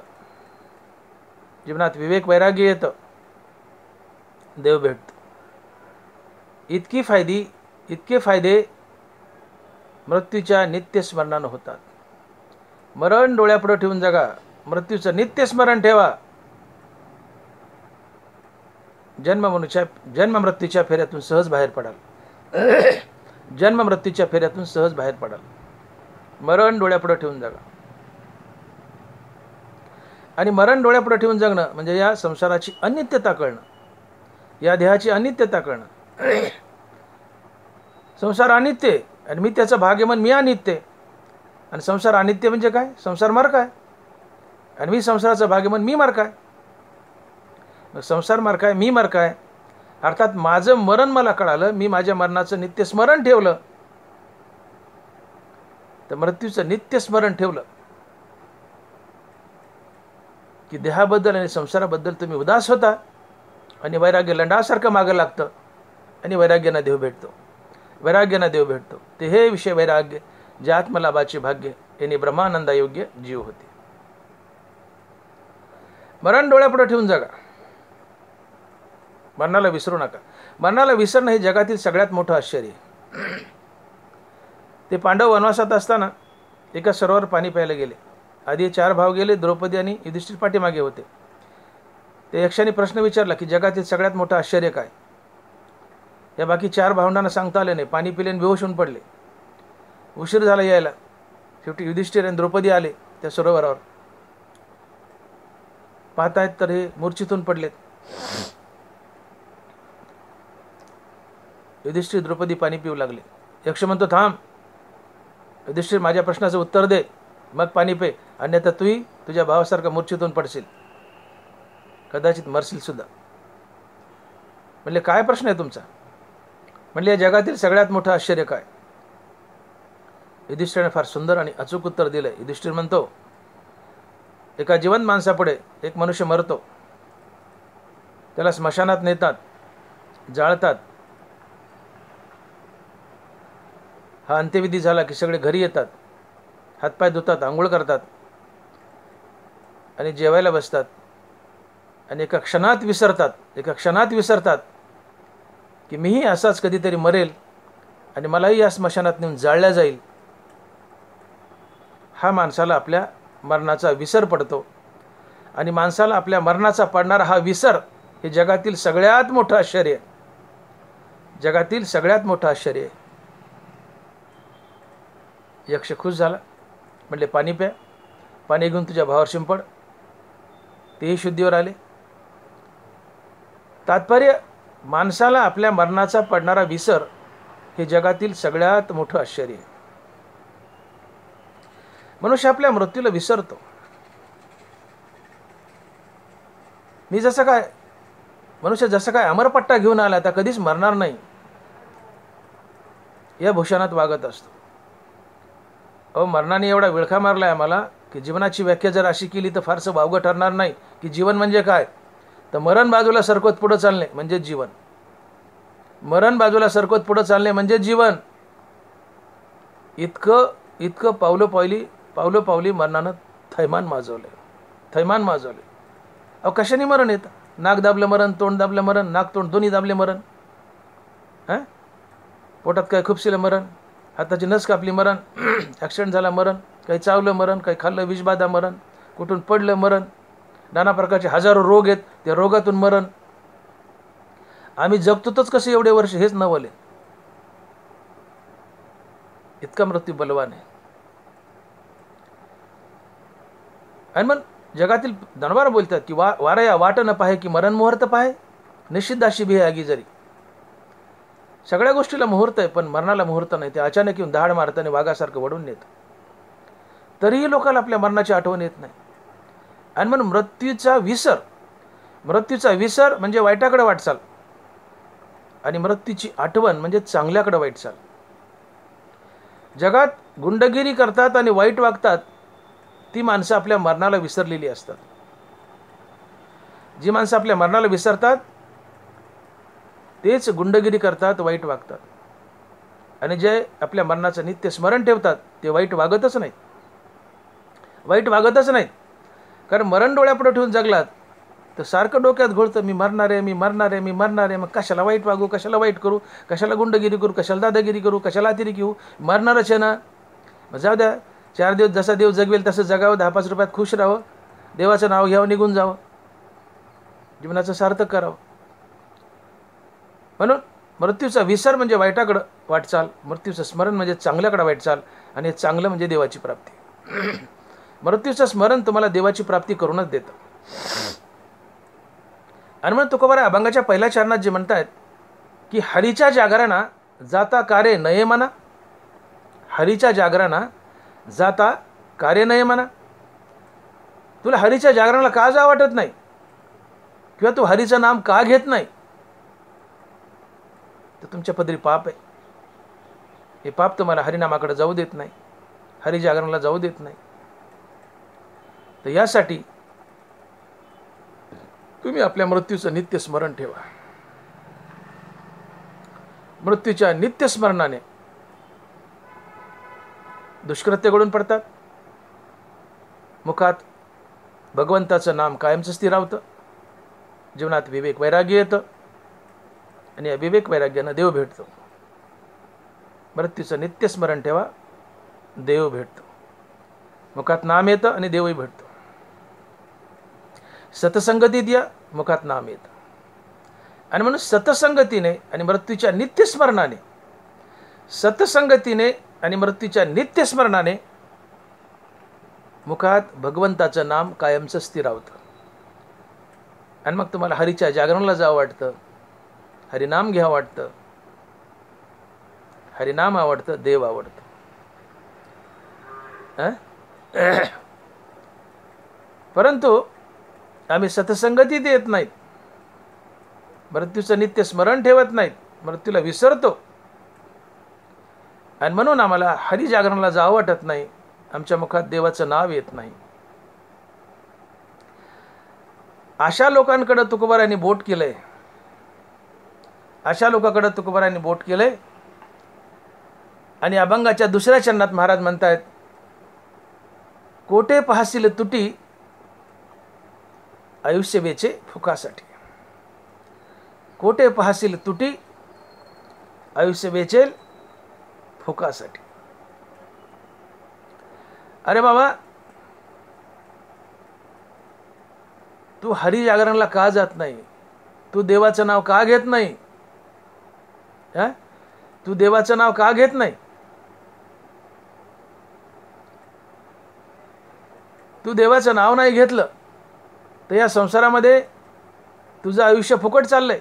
जीवनात विवेक वैराग्य येतं, देव भेटतो. इतके फायदे मृत्यूच्या नित्य स्मरणानं होतात. मरण डोळ्यापुढे ठेवून जगा, मृत्यूचं नित्य स्मरण ठेवा. जन्म मृत्यूच्या फेऱ्यातून सहज बाहेर पडाल. जन्म मृत्यूच्या फेऱ्यातून सहज बाहेर पडाल. मरण डोळ्यापुढे ठेवून जगा. आणि मरण डोळ्यापुढे ठेवून जगणं म्हणजे या संसाराची अनित्यता कळणं, या देहाची अनित्यता कळणं. संसार अनित्य आहे आणि मी त्याचा भाग आहे म्हणून मी अनित्य आहे. आणि संसार अनित्य म्हणजे काय, संसार मार्ग आहे आणि मी संसाराचा भाग आहे म्हणून मी मार्ग आहे. मग संसार मार्ग आहे, मी मार्ग आहे, अर्थात माझं मरण मला कळालं, मी माझ्या मरणाचं नित्य स्मरण ठेवलं, तर मृत्यूचं नित्य स्मरण ठेवलं की देहाबद्दल आणि संसाराबद्दल तुम्ही उदास होता आणि वैराग्य लंडासारखं मागं लागतं आणि वैराग्यानं देव भेटतो. वैराग्यानं देव भेटतो ते हे विषय वैराग्य जे आत्मलाभाचे भाग्य यांनी ब्रह्मानंदायोग्य जीव होते. मरण डोळ्यापुढे ठेवून जगा, मरणाला विसरू नका. मरणाला विसरणं हे जगातील सगळ्यात मोठं आश्चर्य आहे. ते पांडव वनवासात असताना एका सरोवर पाणी प्यायला गेले. आधी 4 भाव गेले, द्रौपदी आणि युधिष्ठिर पाठीमागे होते. ते यक्षाने प्रश्न विचारला की जगातील सगळ्यात मोठं आश्चर्य काय. या बाकी 4 भावंडांना सांगता आले नाही, पाणी पिले आणि बेहोश होऊन पडले. उशीर झाला यायला. शेवटी युधिष्ठिर आणि द्रौपदी आले त्या सरोवरावर. पाहतायत तर हे मूर्छितून पडलेत. युधिष्ठिर द्रौपदी पाणी पिऊ लागले. यक्ष म्हणतो थांब युधिष्ठिर, माझ्या प्रश्नाचं उत्तर दे मग पाणी पे, अन्यथा तूही तुझ्या भावासारखा मूर्छितून पडशील, कदाचित मरशील सुद्धा. म्हणले काय प्रश्न आहे तुमचा. म्हणले या जगातील सगळ्यात मोठं आश्चर्य काय. युधिष्ठिराने फार सुंदर आणि अचूक उत्तर दिलं. युधिष्ठिर म्हणतो एका जिवंत माणसापुढे एक मनुष्य मरतो, त्याला स्मशानात नेतात, जाळतात. हा अंत्यविधी झाला की सगळे घरी येतात, हातपाय धुतात, आंघोळ करतात आणि जेवायला बसतात आणि एका क्षणात विसरतात की मीही असाच कधीतरी मरेल आणि मलाही या स्मशानात नेऊन जाळल्या जाईल. हा माणसाला आपल्या मरणाचा विसर पडतो आणि माणसाला आपल्या मरणाचा पडणारा हा विसर हे जगातील सगळ्यात मोठं आश्चर्य, जगातील सगळ्यात मोठं आश्चर्य. यक्ष खुश झाला. म्हणले पाणी प्या, पाणी घेऊन तुझ्या भावावर शिंपड. तेही शुद्धीवर आले. तात्पर्य माणसाला आपल्या मरणाचा पडणारा विसर हे जगातील सगळ्यात मोठं आश्चर्य. मनुष्य आपल्या मृत्यूला विसरतो. मनुष्य जसं काय अमरपट्टा घेऊन आला आता कधीच मरणार नाही या भूषणात वागत असतो. मरणाने एवढा विळखा मारलाय आम्हाला की जीवनाची व्याख्या जर अशी केली तर फारसं वावगं ठरणार नाही. की जीवन म्हणजे काय, तर मरण बाजूला सरकवत पुढं चालणे म्हणजे जीवन. मरण बाजूला सरकवत पुढं चालणे म्हणजे जीवन. इतकं पावलोपावली मरणानं थैमान माजवले. कशाने मरण येतं. नाक दाबलं मरण, तोंड दाबलं मरण, नाक तोंड दोन्ही दाबले मरण, पोटात काय खुपसिलं मरण, हाताची नस कापली मरण, ॲक्सिडेंट झाला मरण, काही चावलं मरण, काही खाल्लं विषबाधा मरण, कुठून पडलं मरण, नाना प्रकारचे हजारो रोग आहेत त्या रोगातून मरण. आम्ही जगतोच कसे एवढे वर्ष हेच नवले. इतका मृत्यू बलवान आहे. आणि मग जगातील दणवार बोलतात की वारया वाट न पाहे की मरण मुहूर्त पाहे, निषिद्धाशी भी आगी जरी. सगळ्या गोष्टीला मुहूर्त आहे, पण मरणाला मुहूर्त नाही. ते अचानक येऊन दहाड मारताना वाघासारखं वडून नेतं. तरीही लोकांना आपल्या मरणाची आठवण येत नाही. आणि मग मृत्यूचा विसर म्हणजे वाईटाकडे वाटचाल, आणि मृत्यूची आठवण म्हणजे चांगल्याकडे वाटचाल. जगात गुंडगिरी करतात आणि वाईट वागतात ती माणसं आपल्या मरणाला विसरलेली असतात. जी माणसं आपल्या मरणाला विसरतात तेच गुंडगिरी करतात, वाईट वागतात. आणि जे आपल्या मरणाचं नित्य स्मरण ठेवतात ते वाईट वागतच नाहीत. कारण मरण डोळ्यापुढे ठेवून जगलात तर सारखं डोक्यात घोळतं, मी मरणार आहे. मग कशाला वाईट वागू, कशाला वाईट करू, कशाला गुंडगिरी करू, कशाला दादागिरी करू, कशाला अतिरेक येऊ, मरणारच आहे ना. मग जाऊ द्या, 4 दिवस जसा देव जगवेल तसं जगावं, 10-5 रुपयात खुश राहावं, देवाचं नाव घ्यावं, निघून जावं, जीवनाचं सार्थक करावं. म्हणून मृत्यूचा विसर म्हणजे वाईटाकडं वाटचाल, मृत्यूचं स्मरण म्हणजे चांगल्याकडे वाटचाल, आणि हे चांगलं म्हणजे देवाची प्राप्ती. मृत्यूचं स्मरण तुम्हाला देवाची प्राप्ती करूनच देतं. आणि म्हणून तुकोबारा अभंगाच्या पहिल्या चरणात जे म्हणतायत की हरीच्या जागरणा जाता कार्य नये म्हणा, हरीच्या जागरणा जाता कार्य नये म्हणा. तुला हरीच्या जागरणाला का जा वाटत नाही, किंवा तू हरीचं नाम का घेत नाही, तर तुमच्या पदरी पाप आहे. हे पाप तुम्हाला हरिनामाकडे जाऊ देत नाही, हरी जागरणाला जाऊ देत नाही. तर यासाठी तुम्ही आपल्या मृत्यूचं नित्य स्मरण ठेवा. मृत्यूच्या नित्य स्मरणाने दुष्कृत्य घडून पडतात, मुखात भगवंताचं नाम कायमचं स्थिरावतं, जीवनात विवेक वैराग्य येतं, आणि या विवेक वैराग्यानं देव भेटतो. मृत्यूचं नित्य स्मरण ठेवा, देव भेटतो. मुखात नाम येतं आणि देवही भेटतो. सतसंगतीत या, मुखात नाम येतं. आणि म्हणून सतसंगतीने आणि मृत्यूच्या नित्यस्मरणाने, सतसंगतीने आणि मृत्यूच्या नित्यस्मरणाने मुखात भगवंताचं नाम कायमचं स्थिरावतं. आणि मग तुम्हाला हरीच्या जागरणाला जावं वाटतं, हरिनाम घ्यावं वाटतं, हरिनाम आवडतं, देव आवडतं. परंतु आम्ही सतसंगतीत येत नाहीत, मृत्यूचं नित्य स्मरण ठेवत नाहीत, मृत्यूला विसरतो, आणि म्हणून आम्हाला हरी जागरणाला जावं वाटत नाही, आमच्या मुखात देवाचं नाव येत नाही. अशा लोकांकडे तुकोबारांनी बोट केलंय, अशा लोकांकडे तुकोबारांनी बोट केलंय. आणि अभंगाच्या दुसऱ्या चरणात महाराज म्हणतायत, कोटे पाहसील तुटी आयुष्य वेचे फुकासाठी. कोटे पाहसील तुटी आयुष्य वेचेल फुकासाठी. अरे बाबा, तू हरी जागरणला का जात नाही, तू देवाचं नाव का घेत नाही, तू देवाचं नाव का घेत नाही, तू देवाचं नाव नाही घेतलं तर या संसारामध्ये तुझं आयुष्य फुकट चाललंय.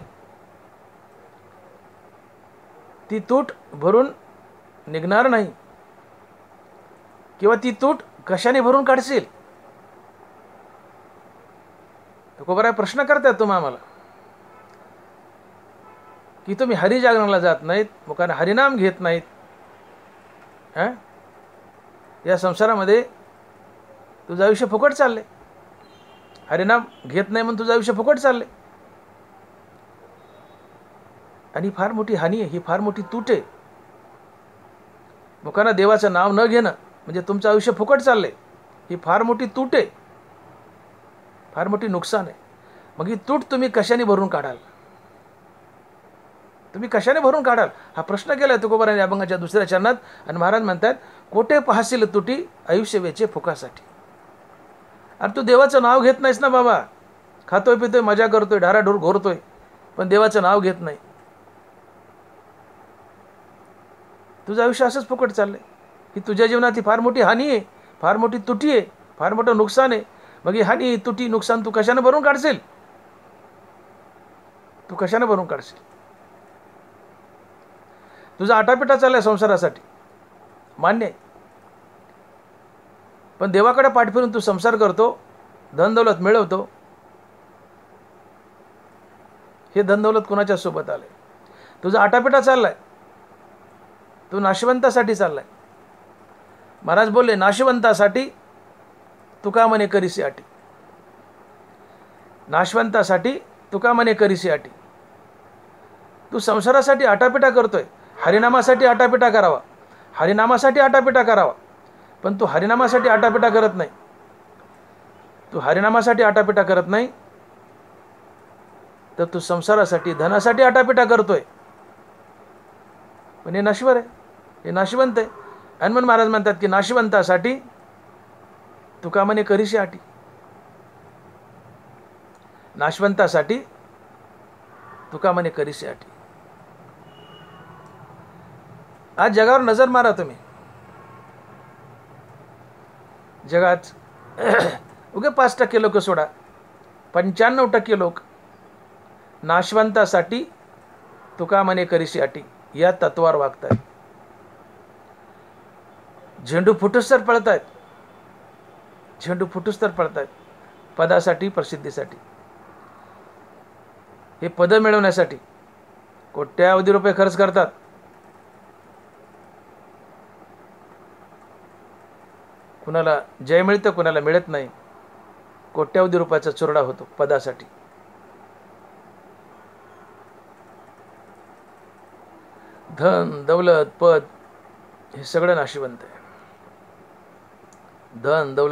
ती तूट भरून निघणार नाही, किंवा ती तूट कशाने भरून काढशील. तुकोबाराय प्रश्न करतात तुम्ही आम्हाला की तुम्ही हरी जागरणाला जात नाहीत, मुखाने हरिनाम घेत नाहीत, या संसारामध्ये तुझं आयुष्य फुकट चाललंय. हरिनाम घेत नाही म्हणून तुझं आयुष्य फुकट चाललंय. आणि फार मोठी हानी आहे, ही फार मोठी तूट आहे. मुखाने देवाचं नाव न घेणं म्हणजे तुमचं आयुष्य फुकट चाललंय, ही फार मोठी तूट आहे, फार मोठी नुकसान आहे. मग ही तूट तुम्ही कशाने भरून काढाल, तुम्ही कशाने भरून काढाल, हा प्रश्न केलाय तुकोबारांनी अभंगाच्या दुसऱ्या चरणात. आणि महाराज म्हणतात, कोठे पाहसील तुटी आयुष्य वेचे फुकासाठी. अरे तू देवाचं नाव घेत नाहीस ना बाबा, खातोय पितोय मजा करतोय ढाराढोर घोरतोय, पण देवाचं नाव घेत नाही. तुझं आयुष्य असंच फुकट चाललंय. ही तुझ्या जीवनातली फार मोठी हानी आहे, फार मोठी तुटी आहे, फार मोठं नुकसान आहे. मग ही हानी तुटी नुकसान तू कशानं भरून काढशील? तू कशानं भरून काढशील? तुझा आटापिटा चाललाय संसारासाठी, मान्य आहे. पण देवाकडे पाठ फिरून तू संसार करतो, धनदौलत मिळवतो. हे धनदौलत कुणाच्या सोबत आलंय? तुझा आटापिटा चाललाय, तू नाशवंतासाठी चाललाय. महाराज बोलले, नाशवंतासाठी तुका म्हणे करीसी आटी. नाशवंतासाठी तुका म्हणे करीसी आटी. तू संसारासाठी आटापिटा करतोय, हरिनामासाठी आटापिटा करावा, हरिनामासाठी आटापिटा करावा. पण तू हरिनामासाठी आटापिटा करत नाही. तू हरिनामासाठी आटापिटा करत नाही, तर तू संसारासाठी, धनासाठी आटापिटा करतोय. पण हे नश्वर आहे, हे नाशवंत आहे. हनुमान महाराज म्हणतात की नाशवंतासाठी तुका म्हणे करीसी आटी. नाशवंतासाठी तुका म्हणे करीसी आटी. आज जगावर नजर मारा तुम्ही. जगात उगे 5% लोक सोडा, 95% लोक नाशवंतासाठी तुका म्हणे करीसी आटी या तत्वावर वागतात. झेंडू फुटूस तर पळतायत, झेंडू फुटूस तर पळतायत पदासाठी, प्रसिद्धीसाठी. हे पद मिळवण्यासाठी कोट्यावधी रुपये खर्च करतात. कुणाला जय मिळतं, कुणाला मिळत नाही. कोट्यावधी रुपयाचा चुरडा होतो पदासाठी. धन दौलत पद हे सगळं नाशिवंत आहे. धन दौलत